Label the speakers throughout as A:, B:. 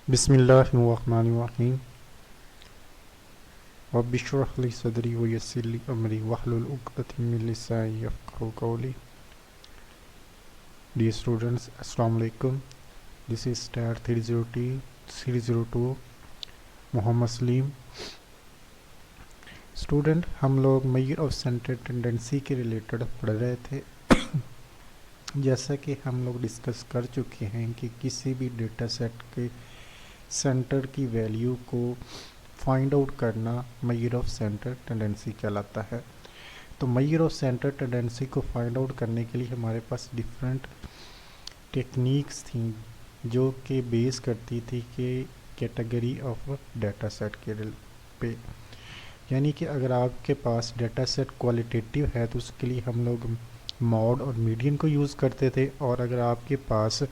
A: बिस्मिल्लाहिर्रहमानिर्रहीम रब्बिश्रह ली सदरी व यस्सिर ली अमरी वहलुल उक़दतम मिन लिसानी यफ़क़हू क़ौली। Dear students, अस्सलाम वालेकुम। This is STAR 302 Mohammad Salim. Student, हम लोग मेजर ऑफ सेंटर टेंडेंसी के रिलेटेड पढ़ रहे थे। जैसा कि हम लोग डिस्कस कर चुके हैं कि किसी भी डेटा सेट के सेंटर की वैल्यू को फाइंड आउट करना मेजर ऑफ सेंटर टेंडेंसी कहलाता है। तो मेजर ऑफ सेंटर टेंडेंसी को फाइंड आउट करने के लिए हमारे पास डिफरेंट टेक्निक्स थी जो कि बेस करती थी कि कैटेगरी ऑफ डाटा सेट के पे, यानी कि अगर आपके पास डाटा सेट क्वालिटेटिव है तो उसके लिए हम लोग मॉड और मीडियन को यूज़ करते थे, और अगर आपके पास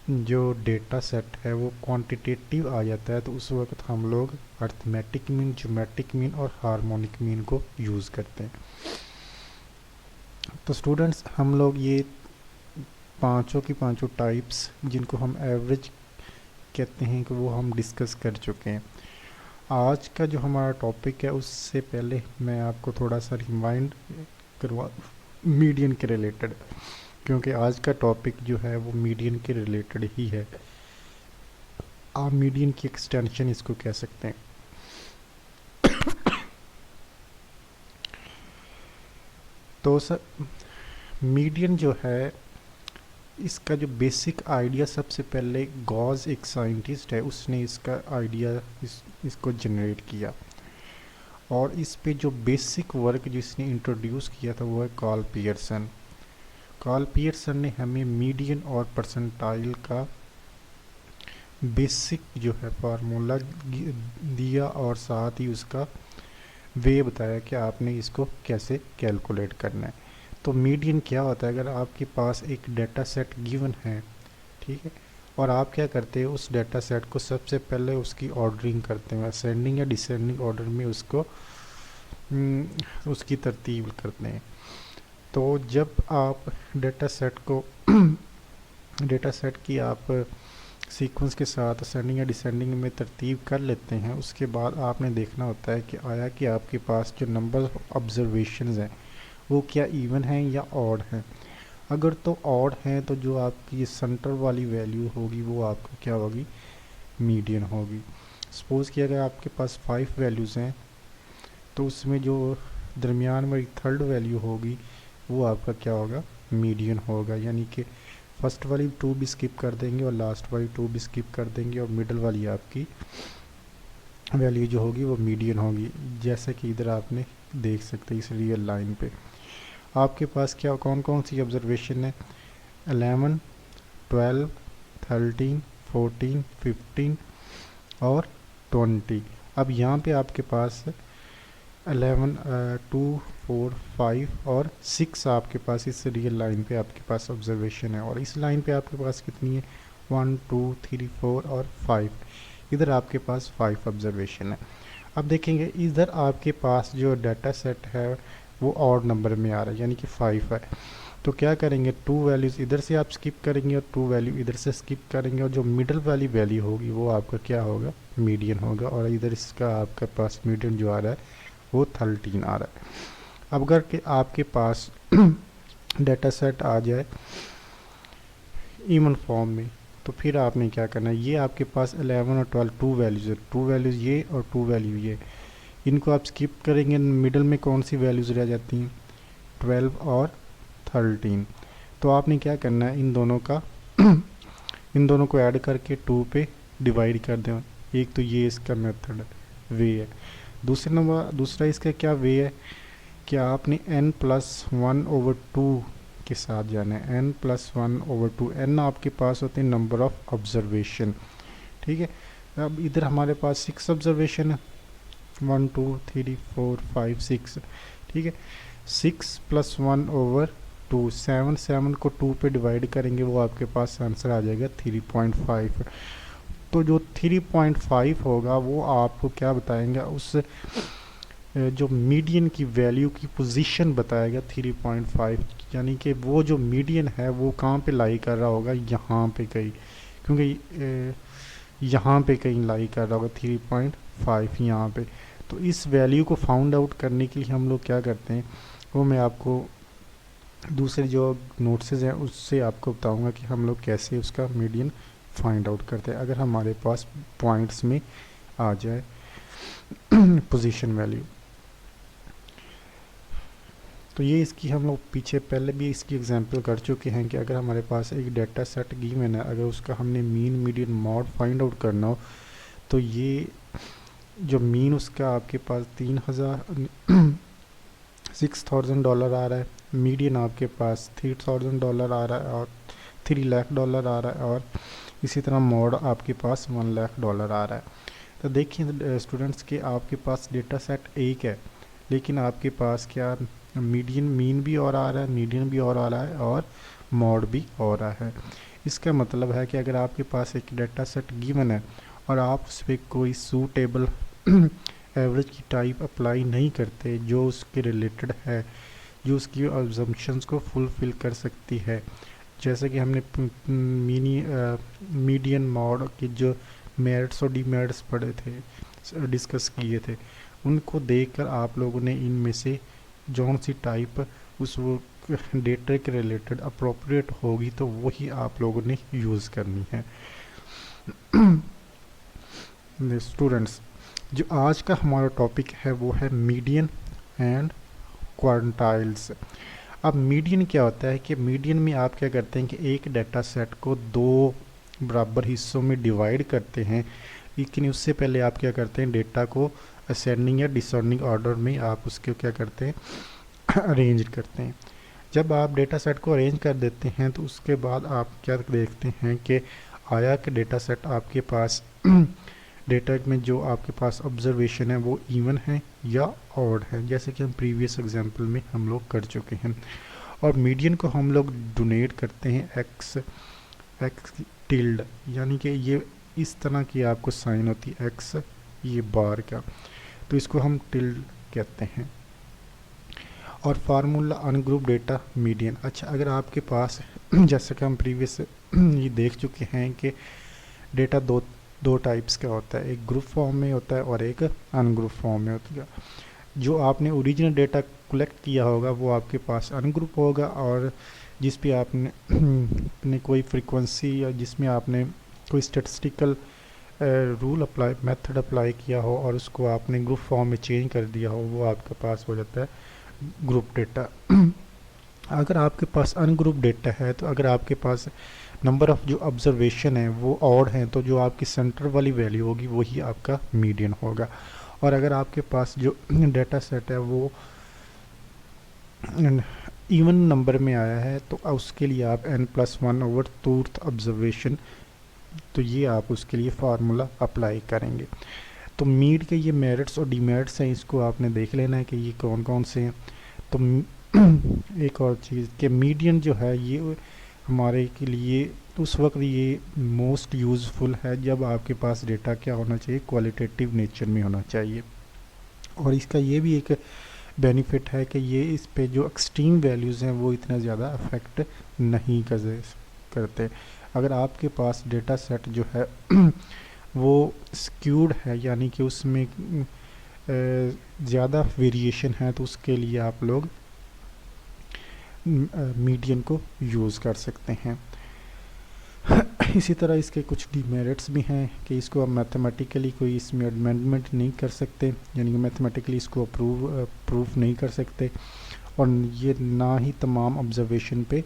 A: जो डेटा सेट है वो क्वांटिटेटिव आ जाता है तो उस वक्त हम लोग अर्थमेटिक मीन, ज्योमेट्रिक मीन और हार्मोनिक मीन को यूज़ करते हैं। तो स्टूडेंट्स, हम लोग ये पांचों की पांचों टाइप्स जिनको हम एवरेज कहते हैं कि वो हम डिस्कस कर चुके हैं। आज का जो हमारा टॉपिक है उससे पहले मैं आपको थोड़ा सा रिमाइंड करवा मीडियन के रिलेटेड, क्योंकि आज का टॉपिक जो है वो मीडियन के रिलेटेड ही है। आप मीडियन की एक्सटेंशन इसको कह सकते हैं। तो सर, मीडियन जो है इसका जो बेसिक आइडिया, सबसे पहले गॉस एक साइंटिस्ट है, उसने इसका आइडिया इसको जनरेट किया, और इस पे जो बेसिक वर्क जिसने इंट्रोड्यूस किया था वो है कार्ल पियर्सन। कार्ल पियर्सन ने हमें मीडियन और परसेंटाइल का बेसिक जो है फार्मूला दिया और साथ ही उसका वे बताया कि आपने इसको कैसे कैलकुलेट करना है। तो मीडियन क्या होता है? अगर आपके पास एक डाटा सेट गिवन है, ठीक है, और आप क्या करते हैं, उस डाटा सेट को सबसे पहले उसकी ऑर्डरिंग करते हैं, असेंडिंग या डिसेंडिंग ऑर्डर में उसको उसकी तरतीब करते हैं। तो जब आप डाटा सेट को डाटा सेट की आप सीक्वेंस के साथ असेंडिंग या डिसेंडिंग में तरतीब कर लेते हैं, उसके बाद आपने देखना होता है कि आया कि आपके पास जो नंबर ऑफ ऑब्जर्वेशंस हैं वो क्या इवन हैं या ऑड हैं। अगर तो ऑड हैं तो जो आपकी सेंटर वाली वैल्यू होगी वो आपको क्या होगी? मीडियन होगी। सपोज़ कि अगर आपके पास 5 वैल्यूज़ हैं तो उसमें जो दरमियान में थर्ड वैल्यू होगी वो आपका क्या होगा? मीडियन होगा। यानी कि फर्स्ट वाली 2 भी स्किप कर देंगे और लास्ट वाली 2 भी स्किप कर देंगे, और मिडल वाली आपकी वैल्यू जो होगी वो मीडियन होगी। जैसे कि इधर आपने देख सकते हैं इस रियल लाइन पे आपके पास क्या कौन कौन सी ऑब्जर्वेशन है? 11, 12, 13, 14, 15 और 20। अब यहाँ पे आपके पास 11, 2, 4, 5 और 6 आपके पास इस रियल लाइन पे आपके पास ऑब्जर्वेशन है, और इस लाइन पे आपके पास कितनी है? 1, 2, 3, 4 और 5। इधर आपके पास 5 ऑब्जर्वेशन है। अब देखेंगे इधर आपके पास जो डाटा सेट है वो ऑड नंबर में आ रहा है, यानी कि 5 है। तो क्या करेंगे? 2 वैल्यूज़ इधर से आप स्किप करेंगे और 2 वैल्यू इधर से स्किप करेंगे, और जो मिडल वाली वैल्यू होगी वो आपका क्या होगा? मीडियन होगा। और इधर इसका आपके पास मीडियन जो आ रहा है वो 13 आ रहा है। अब अगर कि आपके पास डाटा सेट आ जाए इवन फॉर्म में तो फिर आपने क्या करना है? ये आपके पास 11 और 12 2 वैल्यूज़ है, 2 वैल्यूज़ ये और 2 वैल्यू ये, इनको आप स्किप करेंगे। मिडल में कौन सी वैल्यूज़ रह जाती हैं? 12 और 13। तो आपने क्या करना है? इन दोनों का इन दोनों को ऐड करके 2 पे डिवाइड कर दें। एक तो ये इसका मेथड वे है। दूसरा इसका क्या वे है कि आपने n+1/2 के साथ जाना है। n+1/2, n आपके पास होते हैं नंबर ऑफ ऑब्जर्वेशन, ठीक है। अब इधर हमारे पास 6 ऑब्जर्वेशन है, 1, 2, 3, 4, 5, 6, ठीक है। 6 + 1/2, 7 को 2 पे डिवाइड करेंगे वो आपके पास आंसर आ जाएगा 3.5। तो जो 3.5 होगा वो आपको क्या बताएंगे? उस जो मीडियन की वैल्यू की पोजीशन बताएगा 3.5, यानी कि वो जो मीडियन है वो कहाँ पे लाई कर रहा होगा? यहाँ पे कहीं, क्योंकि यहाँ पे कहीं लाई कर रहा होगा 3.5 यहाँ पे। तो इस वैल्यू को फाउंड आउट करने के लिए हम लोग क्या करते हैं, वो मैं आपको दूसरे जो नोट्स हैं उससे आपको बताऊंगा कि हम लोग कैसे उसका मीडियन फाइंड आउट करते हैं अगर हमारे पास पॉइंट्स में आ जाए पोजीशन वैल्यू। तो ये इसकी हम लोग पीछे पहले भी इसकी एग्जांपल कर चुके हैं कि अगर हमारे पास एक डाटा सेट गिवन है, अगर उसका हमने mean median mode find out करना हो, तो ये जो मीन उसका आपके पास $6,000 आ रहा है, मीडियन आपके पास $3,000 आ रहा है और $3 लाख आ रहा है, और इसी तरह मॉड आपके पास $1 लाख आ रहा है। तो देखिए स्टूडेंट्स कि आपके पास डेटा सेट एक है, लेकिन आपके पास क्या मीडियन मीन भी और आ रहा है, मीडियन भी और आ रहा है, और मॉड भी हो रहा है। इसका मतलब है कि अगर आपके पास एक डाटा सेट गिवन है और आप उस पर कोई सूटेबल एवरेज की टाइप अप्लाई नहीं करते जो उसके रिलेटेड है, जो उसकी अजम्पशंस को फुलफ़िल कर सकती है, जैसे कि हमने मीडियन मॉड के जो मेरिट्स और डीमेरिट्स पढ़े थे, डिस्कस किए थे, उनको देखकर आप लोगों ने इनमें से जौन सी टाइप उस वो डेटा के रिलेटेड अप्रोप्रिएट होगी तो वही आप लोगों ने यूज़ करनी है। स्टूडेंट्स, जो आज का हमारा टॉपिक है वो है मीडियन एंड क्वांटाइल्स। अब मीडियन क्या होता है कि मीडियन में आप क्या करते हैं कि एक डाटा सेट को दो बराबर हिस्सों में डिवाइड करते हैं, लेकिन उससे पहले आप क्या करते हैं, डेटा को असेंडिंग या डिसेंडिंग ऑर्डर में आप उसके क्या करते हैं, अरेंज करते हैं। जब आप डेटा सेट को अरेंज कर देते हैं तो उसके बाद आप क्या देखते हैं कि आया कि डेटा सेट आपके पास डेटा में जो आपके पास ऑब्जर्वेशन है वो इवन है या ऑड है, जैसे कि हम प्रीवियस एग्जांपल में हम लोग कर चुके हैं। और मीडियन को हम लोग डोनेट करते हैं एक्स टिल्ड, यानी कि ये इस तरह की आपको साइन होती है एक्स ये बार का, तो इसको हम टिल्ड कहते हैं। और फार्मूला अनग्रुप डेटा मीडियन। अच्छा, अगर आपके पास जैसे कि हम प्रीवियस ये देख चुके हैं कि डेटा दो टाइप्स का होता है, एक ग्रुप फॉर्म में होता है और एक अनग्रुप फॉर्म में होता है। जो आपने ओरिजिनल डेटा कलेक्ट किया होगा वो आपके पास अनग्रुप होगा, और जिस पे आपने कोई फ्रीक्वेंसी या जिसमें आपने कोई statistical rule apply method apply किया हो और उसको आपने ग्रुप फॉर्म में चेंज कर दिया हो, वो आपके पास हो जाता है ग्रुप डेटा। अगर आपके पास अनग्रुप डेटा है तो अगर आपके पास नंबर ऑफ जो ऑब्जर्वेशन है वो ऑड हैं तो जो आपकी सेंटर वाली वैल्यू होगी वही आपका मीडियन होगा। और अगर आपके पास जो डेटा सेट है वो इवन नंबर में आया है तो उसके लिए आप n+1/2 ऑब्जर्वेशन, तो ये आप उसके लिए फार्मूला अप्लाई करेंगे। तो मीड के ये मेरिट्स और डीमेरिट्स हैं, इसको आपने देख लेना है कि ये कौन कौन से हैं। तो एक और चीज़ कि मीडियन जो है ये हमारे के लिए उस वक्त ये मोस्ट यूज़फुल है जब आपके पास डेटा क्या होना चाहिए, क्वालिटेटिव नेचर में होना चाहिए। और इसका ये भी एक बेनिफिट है कि ये इस पे जो एक्सट्रीम वैल्यूज़ हैं वो इतना ज़्यादा अफेक्ट नहीं करते। अगर आपके पास डेटा सेट जो है वो स्क्यूड है, यानी कि उसमें ज़्यादा वेरिएशन है, तो उसके लिए आप लोग मीडियन को यूज़ कर सकते हैं। इसी तरह इसके कुछ डीमेरिट्स भी हैं कि इसको आप मैथमेटिकली कोई इसमें अमेंडमेंट नहीं कर सकते, यानी कि मैथमेटिकली इसको प्रूफ नहीं कर सकते, और ये ना ही तमाम ऑब्जर्वेशन पे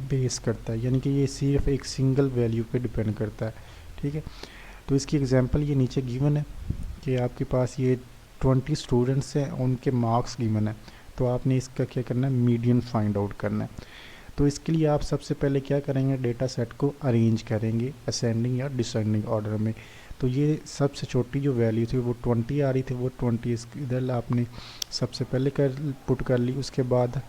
A: बेस करता है, यानी कि ये सिर्फ एक सिंगल वैल्यू पे डिपेंड करता है। ठीक है, तो इसकी एग्जांपल ये नीचे गिवन है कि आपके पास ये 20 स्टूडेंट्स हैं, उनके मार्क्स गिवन है, तो आपने इसका क्या करना है, मीडियन फाइंड आउट करना है। तो इसके लिए आप सबसे पहले क्या करेंगे, डेटा सेट को अरेंज करेंगे असेंडिंग या डिसेंडिंग ऑर्डर में। तो ये सबसे छोटी जो वैल्यू थी वो 20 आ रही थी, वो 20 इधर आपने सबसे पहले पुट कर ली, उसके बाद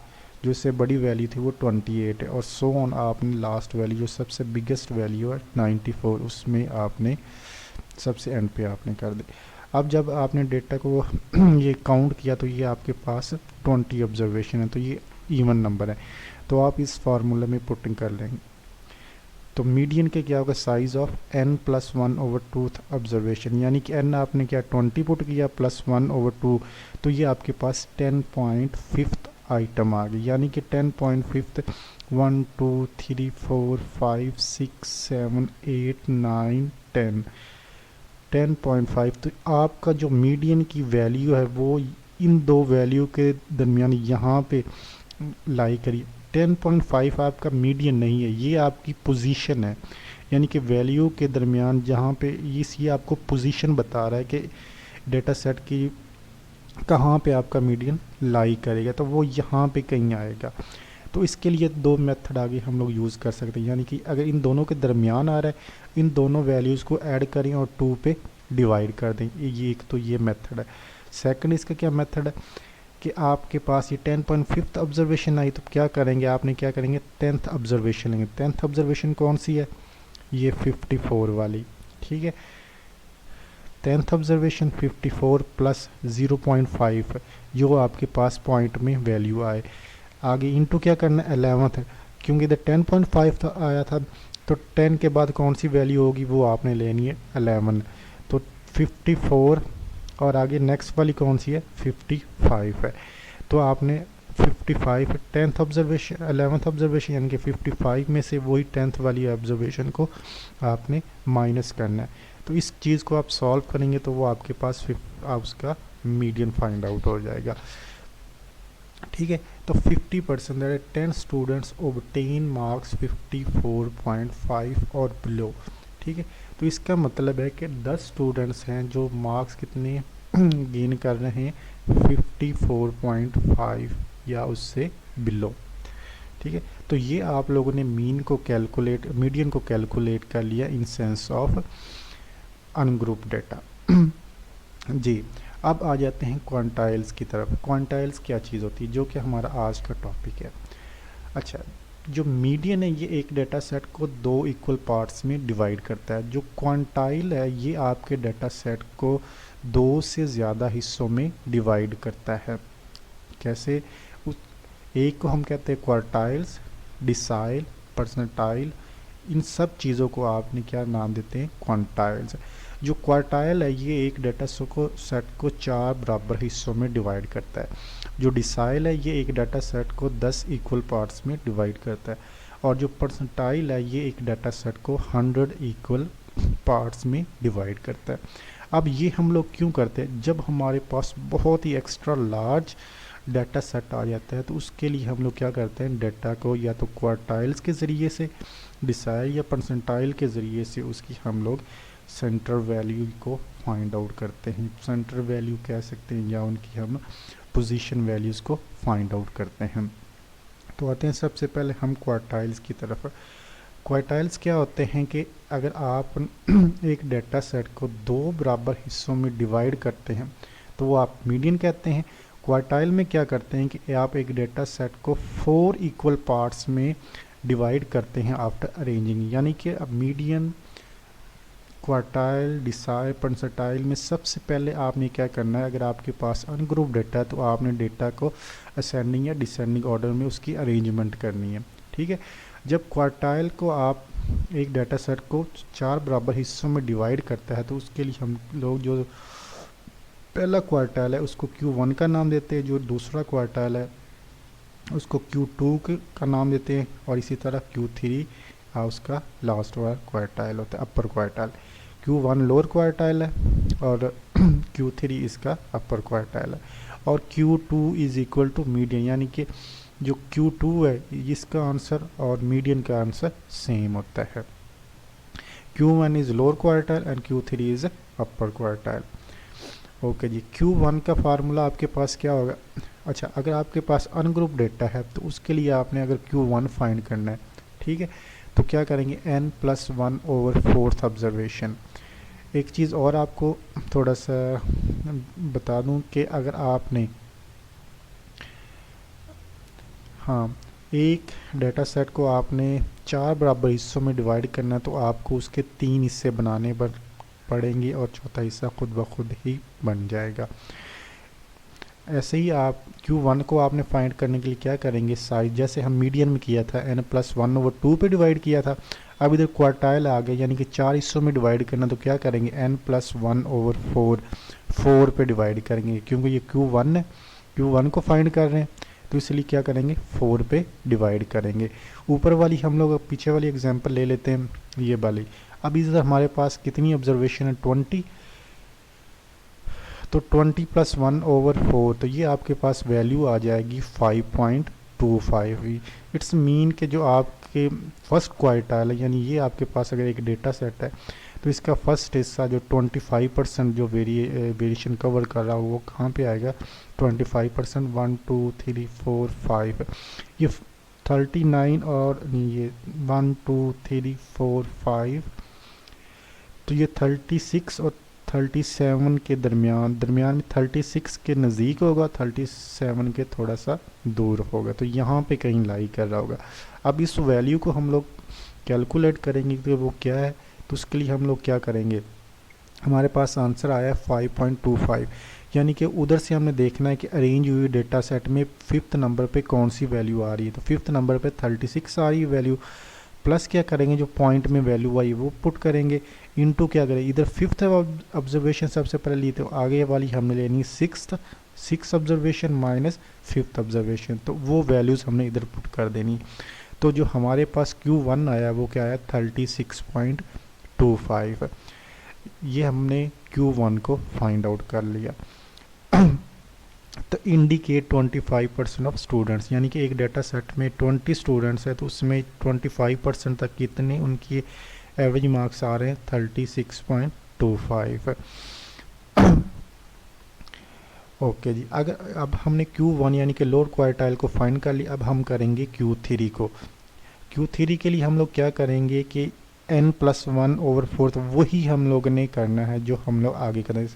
A: जो इससे बड़ी वैल्यू थी वो 28 है, और सो ऑन आपने लास्ट वैल्यू जो सबसे बिगेस्ट वैल्यू है 94 उसमें आपने सबसे एंड पे आपने कर दी। अब जब आपने डेटा को ये काउंट किया तो ये आपके पास 20 ऑब्जर्वेशन है, तो ये इवन नंबर है, तो आप इस फार्मूला में पुटिंग कर लेंगे। तो मीडियन के क्या होगा, साइज ऑफ n+1/2 ऑब्जर्वेशन, यानी कि n आपने क्या 20 पुट किया +1/2, तो ये आपके पास 10.5 आइटम आ गई, यानी कि 10.5 1 2 3 4 5 6 7 8 9 10 10.5। तो आपका जो मीडियन की वैल्यू है वो इन दो वैल्यू के दरमियान यहाँ पे लाई करिए। 10.5 आपका मीडियन नहीं है, ये आपकी पोजीशन है, यानी कि वैल्यू के दरमियान जहाँ पे ये आपको पोजीशन बता रहा है कि डेटा सेट की कहाँ पे आपका मीडियन लाई करेगा, तो वो यहाँ पे कहीं आएगा। तो इसके लिए दो मेथड आगे हम लोग यूज़ कर सकते हैं, यानी कि अगर इन दोनों के दरमियान आ रहा है, इन दोनों वैल्यूज़ को ऐड करें और 2 पे डिवाइड कर दें, ये एक तो ये मेथड है। सेकंड इसका क्या मेथड है कि आपके पास ये 10.5 ऑब्जर्वेशन आई, तो क्या करेंगे, आपने क्या करेंगे 10th ऑब्जर्वेशन लेंगे। 10th ऑब्जर्वेशन कौन सी है, ये 54 वाली, ठीक है। 10th ऑब्जर्वेशन 54 प्लस 0.5 जो आपके पास पॉइंट में वैल्यू आए, आगे इंटू क्या करना है 11th है, क्योंकि इधर 10.5 था आया था, तो 10 के बाद कौन सी वैल्यू होगी वो आपने लेनी है 11, तो 54 और आगे नेक्स्ट वाली कौन सी है 55 है, तो आपने 55 10th ऑब्जर्वेशन 11th ऑब्जर्वेशन यानी कि 55 में से वही 10th वाली ऑब्जर्वेशन को आपने माइनस करना है। तो इस चीज़ को आप सॉल्व करेंगे तो वो आपके पास आप उसका मीडियन फाइंड आउट हो जाएगा, ठीक है। तो 50% दैट 10 स्टूडेंट्स ऑब्टेन मार्क्स 54.5 और बिलो, ठीक है। तो इसका मतलब है कि 10 स्टूडेंट्स हैं जो मार्क्स कितने गेन कर रहे हैं 54.5 या उससे बिलो, ठीक है। तो ये आप लोगों ने मीडियन को कैलकुलेट कर लिया in sense of ungroup data. जी, अब आ जाते हैं क्वांटाइल्स की तरफ। क्वांटाइल्स क्या चीज़ होती है, जो कि हमारा आज का टॉपिक है। अच्छा, जो मीडियन है ये एक डेटा सेट को दो इक्वल पार्ट्स में डिवाइड करता है। जो क्वांटाइल है ये आपके डेटा सेट को दो से ज़्यादा हिस्सों में डिवाइड करता है। कैसे, एक को हम कहते हैं क्वार्टाइल्स, डिसाइल, परसेंटाइल, इन सब चीज़ों को आपने क्या नाम देते हैं क्वांटाइल्स। जो क्वार्टाइल है ये एक डेटा सेट को 4 बराबर हिस्सों में डिवाइड करता है। जो डिसाइल है ये एक डाटा सेट को 10 इक्वल पार्ट्स में डिवाइड करता है, और जो परसेंटाइल है ये एक डाटा सेट को 100 इक्वल पार्ट्स में डिवाइड करता है। अब ये हम लोग क्यों करते हैं, जब हमारे पास बहुत ही एक्स्ट्रा लार्ज डाटा सेट आ जाता है तो उसके लिए हम लोग क्या करते हैं, डाटा को या तो क्वार्टाइल्स के ज़रिए से, डिसाइल या परसेंटाइल के ज़रिए से उसकी हम लोग सेंटर वैल्यू को फाइंड आउट करते हैं। सेंटर वैल्यू कह सकते हैं या उनकी हम पोजीशन वैल्यूज़ को फाइंड आउट करते हैं। तो आते हैं सबसे पहले हम क्वार्टाइल्स की तरफ। क्वार्टाइल्स क्या होते हैं कि अगर आप एक डाटा सेट को दो बराबर हिस्सों में डिवाइड करते हैं तो वो आप मीडियन कहते हैं। क्वार्टाइल में क्या करते हैं कि आप एक डाटा सेट को 4 इक्वल पार्ट्स में डिवाइड करते हैं आफ्टर अरेंजिंग, यानी कि अब मीडियन, क्वार्टाइल, डिसाइल, परसेंटाइल में सबसे पहले आपने क्या करना है, अगर आपके पास अनग्रुप डेटा है तो आपने डेटा को असेंडिंग या डिसेंडिंग ऑर्डर में उसकी अरेंजमेंट करनी है, ठीक है। जब क्वार्टाइल को आप एक डाटा सेट को 4 बराबर हिस्सों में डिवाइड करता है तो उसके लिए हम लोग जो पहला क्वार्टाइल है उसको Q1 का नाम देते हैं, जो दूसरा क्वार्टाइल है उसको Q2 का नाम देते हैं, और इसी तरह Q3 उसका लास्ट वाला क्वार्टाइल होता है, अपर क्वार्टाइल। Q1 लोअर क्वार्टाइल है और Q3 इसका अपर क्वार्टाइल है, और Q2 is equal to median, यानी कि जो Q2 है इसका आंसर और मीडियन का आंसर सेम होता है। Q1 is lower quartile and Q3 is upper quartile. Okay जी, Q1 का फार्मूला आपके पास क्या होगा। अच्छा, अगर आपके पास अनग्रुप डेटा है तो उसके लिए आपने अगर Q1 फाइंड करना है, ठीक है, तो क्या करेंगे n+1/4 ऑब्जर्वेशन। एक चीज़ और आपको थोड़ा सा बता दूं कि अगर आपने एक डाटा सेट को आपने 4 बराबर हिस्सों में डिवाइड करना है तो आपको उसके 3 हिस्से बनाने पड़ेंगे और चौथा हिस्सा खुद ब खुद ही बन जाएगा। ऐसे ही आप Q1 को आपने फाइंड करने के लिए क्या करेंगे, साइज, जैसे हम मीडियन में किया था n+1/2 पे डिवाइड किया था, अब इधर क्वार्टाइल आ गया, यानी कि 4 हिस्सों में डिवाइड करना, तो क्या करेंगे n+1/4 4 पे डिवाइड करेंगे, क्योंकि ये Q1 है, Q1 को फाइंड कर रहे हैं, तो इसलिए क्या करेंगे 4 पे डिवाइड करेंगे। ऊपर वाली हम लोग पीछे वाली एग्जांपल ले लेते हैं, ये वाली। अब इधर हमारे पास कितनी ऑब्जर्वेशन है 20, तो 20+1/4, तो ये आपके पास वैल्यू आ जाएगी 5.25। इट्स मीन कि जो आपके फर्स्ट क्वार्टाइल है, यानी ये आपके पास अगर एक डेटा सेट है तो इसका फर्स्ट हिस्सा जो 25% जो वेरिएशन कवर कर रहा हो वो कहाँ पे आएगा 25%, 1 2 3 4 5, ये 39 और नहीं, ये 1 2 3 4 5, तो ये 36 और 37 के दरमियान में 36 के नज़दीक होगा, 37 के थोड़ा सा दूर होगा, तो यहाँ पे कहीं लाई कर रहा होगा। अब इस वैल्यू को हम लोग कैलकुलेट करेंगे कि वो क्या है, तो उसके लिए हम लोग क्या करेंगे, हमारे पास आंसर आया 5.25, यानी कि उधर से हमने देखना है कि अरेंज हुई डेटा सेट में 5th नंबर पे कौन सी वैल्यू आ रही है, तो 5th नंबर पे 36 आ रही है वैल्यू, प्लस क्या करेंगे जो पॉइंट में वैल्यू आई वो पुट करेंगे, इनटू क्या करें, इधर 5th ऑब्जर्वेशन सबसे पहले ली, तो आगे वाली हमने लेनी 6th observation minus 5th observation, तो वो वैल्यूज़ हमने इधर पुट कर देनी। तो जो हमारे पास Q1 आया वो क्या आया 36.25, ये हमने Q1 को फाइंड आउट कर लिया। तो इंडिकेट 25% ऑफ स्टूडेंट्स, यानी कि एक डाटा सेट में 20 स्टूडेंट्स है तो उसमें 25% तक कितने उनकी एवरेज मार्क्स आ रहे हैं 36.25। ओके जी, अगर अब हमने Q1 यानी कि लोअर क्वार्टाइल को फाइंड कर लिया, अब हम करेंगे Q3 को। Q3 के लिए हम लोग क्या करेंगे कि n+1/4, तो वही हम लोग ने करना है जो हम लोग आगे करें,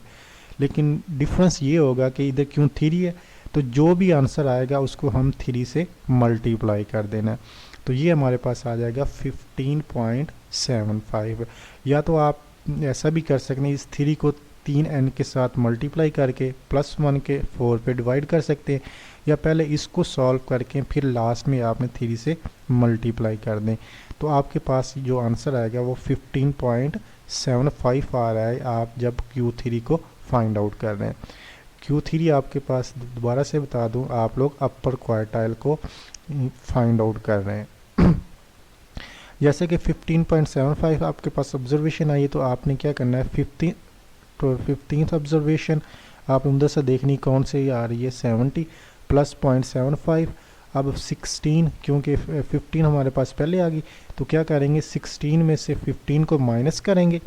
A: लेकिन डिफरेंस ये होगा कि इधर Q3 है तो जो भी आंसर आएगा उसको हम 3 से मल्टीप्लाई कर देना है, तो ये हमारे पास आ जाएगा 15.75। या तो आप ऐसा भी कर सकते हैं, इस 3 को 3n के साथ मल्टीप्लाई करके +1 के 4 पे डिवाइड कर सकते हैं, या पहले इसको सॉल्व करके फिर लास्ट में आपने 3 से मल्टीप्लाई कर दें, तो आपके पास जो आंसर आएगा वो 15.75 आ रहा है आप जब Q3 को फाइंड आउट कर रहे हैं। Q3 आपके पास दोबारा से बता दूं, आप लोग अपर क्वार्टाइल को फाइंड आउट कर रहे हैं। जैसे कि 15.75 आपके पास ऑब्जर्वेशन आई है, तो आपने क्या करना है 15th ऑब्जर्वेशन आप उधर से देखनी कौन से आ रही है 70 + 0.75, अब 16 क्योंकि 15 हमारे पास पहले आ गई, तो क्या करेंगे 16 में से 15 को माइनस करेंगे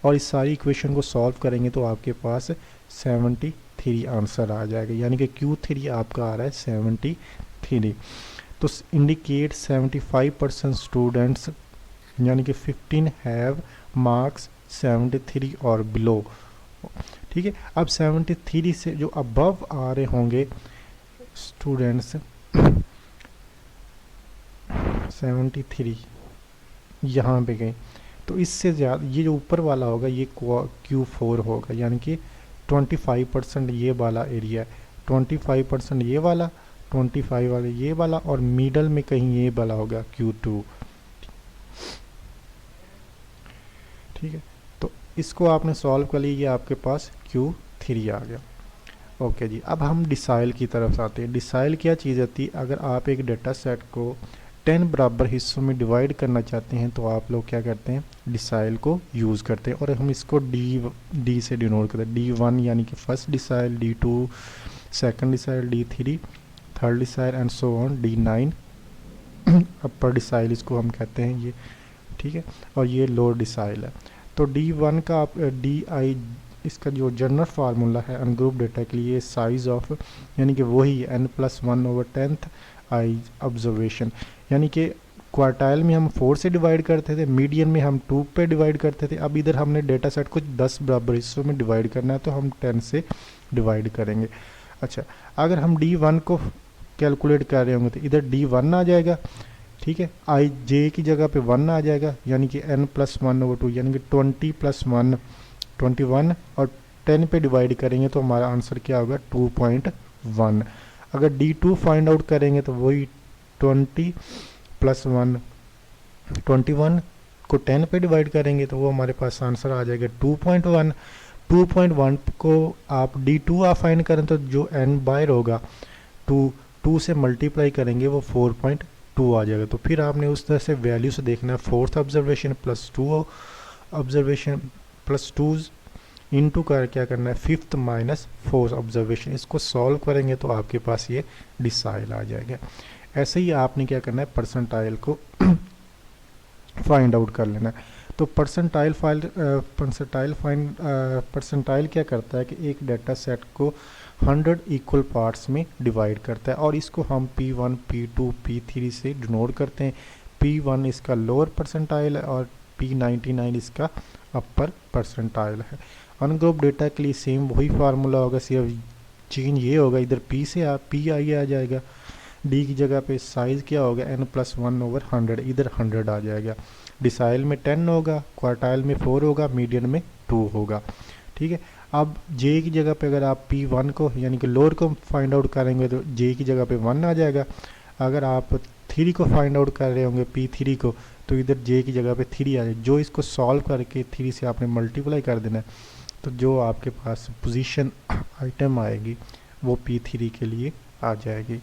A: और इस सारी इक्वेशन को सॉल्व करेंगे, तो आपके पास 73 आंसर आ जाएगा, यानी कि Q3 आपका आ रहा है 73। तो इंडिकेट 75% स्टूडेंट्स, यानी कि 15 हैव मार्क्स 73 और बिलो। ठीक है, अब 73 से जो अबव आ रहे होंगे स्टूडेंट्स 73 यहाँ पे गए, तो इससे ज़्यादा ये जो ऊपर वाला होगा ये Q4 होगा, यानी कि 25% ये वाला एरिया है, 25% ये वाला, 25 वाला ये वाला, और मिडल में कहीं ये वाला होगा Q2। ठीक है, तो इसको आपने सॉल्व कर लिया, ये आपके पास Q3 आ गया। ओके जी, अब हम डिसाइल की तरफ आते हैं। डिसाइल क्या चीज़ होती है, अगर आप एक डाटा सेट को 10 बराबर हिस्सों में डिवाइड करना चाहते हैं तो आप लोग क्या करते हैं डिसाइल को यूज़ करते हैं, और हम इसको डी से डिनोट करते हैं, D1 यानी कि first decile, D2 second decile, D3 third decile and so on, D9 upper decile इसको हम कहते हैं ये। ठीक है, और ये लोअर डिसाइल है। तो D1 का आप DI इसका जो जनरल फार्मूला है अनग्रुप डेटा के लिए साइज ऑफ, यानी कि वही n+1/10th आई ऑब्जर्वेशन, यानी कि क्वार्टाइल में हम 4 से डिवाइड करते थे, मीडियन में हम 2 पे डिवाइड करते थे, अब इधर हमने डेटा सेट को 10 बराबर हिस्सों में डिवाइड करना है तो हम 10 से डिवाइड करेंगे। अच्छा, अगर हम D1 को कैलकुलेट कर रहे होंगे तो इधर D1 आ जाएगा। ठीक है, j की जगह पे 1 आ जाएगा, यानी कि n+1/2, यानी कि 20 + 1 21, और 10 पे डिवाइड करेंगे तो हमारा आंसर क्या होगा 2.1। अगर D2 फाइंड आउट करेंगे तो वही 20 + 1 21 को 10 पे डिवाइड करेंगे तो वो हमारे पास आंसर आ जाएगा 2.1। 2.1 को आप D2 आप फाइंड करें तो जो n बाहर होगा 2 से मल्टीप्लाई करेंगे वो 4.2 आ जाएगा। तो फिर आपने उस तरह से वैल्यू से देखना है, fourth observation plus 2 observation plus 2 into कर क्या करना है, फिफ्थ माइनस फोर्थ ऑब्जर्वेशन। इसको सॉल्व करेंगे तो आपके पास ये डिसाइल आ जाएगा। ऐसे ही आपने क्या करना है, परसेंटाइल को फाइंड आउट कर लेना है। तो परसेंटाइल क्या करता है कि एक डाटा सेट को 100 इक्वल पार्ट्स में डिवाइड करता है और इसको हम P1, P2, P3 से डिनोट करते हैं। P1 इसका लोअर परसेंटाइल है और P99 इसका अपर परसेंटाइल है। अनग्रुप डेटा के लिए सेम वही फार्मूला होगा, सिर्फ चेंज ये होगा, इधर P से P आई आ जाएगा, D की जगह पे साइज़ क्या होगा n+1/100, इधर 100 आ जाएगा। डिसाइल में 10 होगा, क्वार्टाइल में 4 होगा, मीडियन में 2 होगा। ठीक है, अब J की जगह पे अगर आप P1 को यानी कि लोअर को फाइंड आउट करेंगे तो J की जगह पे 1 आ जाएगा। अगर आप 3 को फाइंड आउट कर रहे होंगे P3 को तो इधर J की जगह पे 3 आ जाएगा। जो इसको सॉल्व करके 3 से आपने मल्टीप्लाई कर देना है तो जो आपके पास पोजीशन आइटम आएगी वो P3 के लिए आ जाएगी।